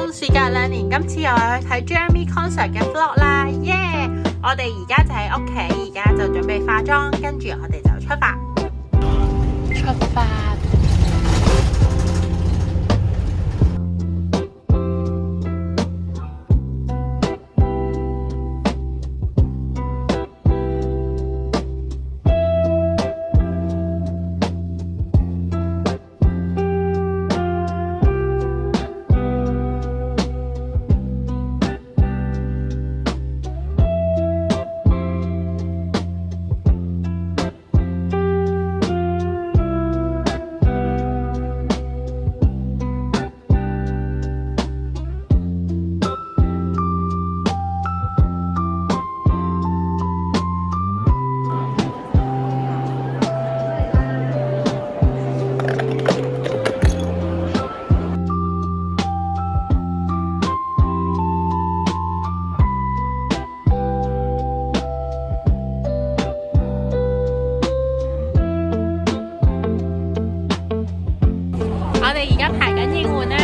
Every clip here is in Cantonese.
Hello， 事隔2年，今次又係去睇 Jeremy concert 嘅 vlog 啦，耶！我哋而家就喺屋企，而家就準備化妝，跟住我哋就出發。出發。我哋而家排緊應援啊！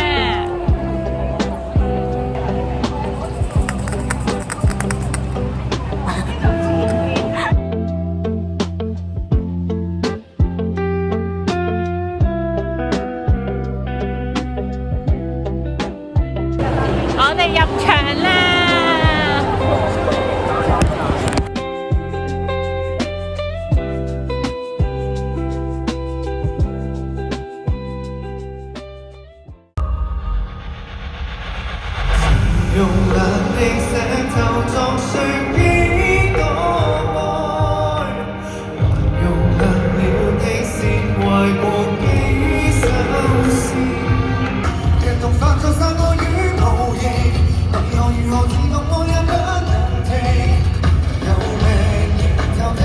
我哋入場啦！用藍的石頭撞上幾朵愛，用亮了的線懷過幾首詩，劇動發作散落於無形，你我如何自動我也不能停，有命就聽，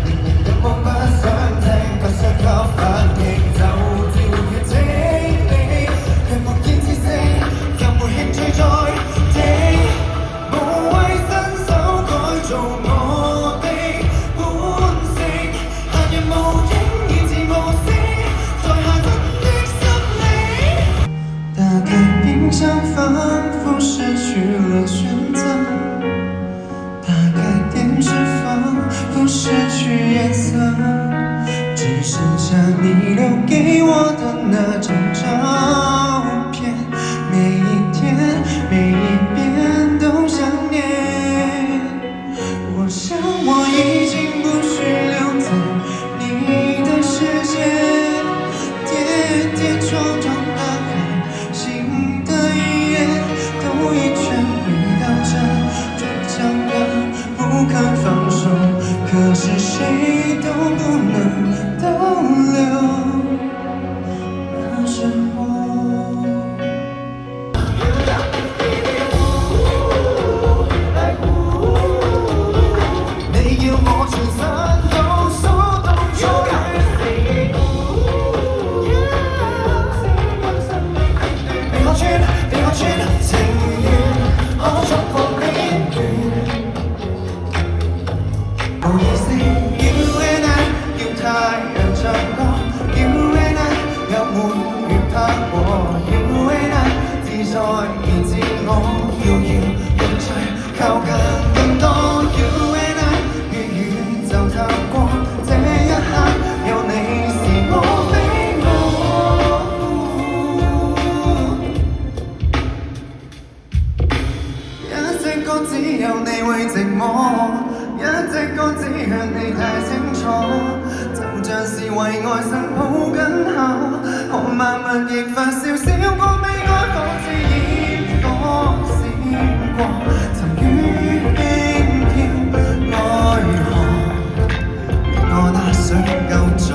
連人的夢不想聽，不想給反應就照要整理，若沒見知性。興趣在地，無謂伸手改造我的本性，行人無影以自無聲，在下真的心理。打開冰箱，仿佛失去了選擇；打開電視，仿佛失去顏色，只剩下你留給我的那張照片。每一遍都想念，我想我已經不需留在你的世界，跌跌撞撞打開新的一頁，兜一圈回到這倔強的不肯放手，可是誰都不能逗留，那是我。只有你會寂寞，一隻歌只向你太清楚，就像是為愛生抱緊口，看萬物亦發笑，笑過悲哀，仿似煙火閃過，沉於輕佻，奈何令我那想救助。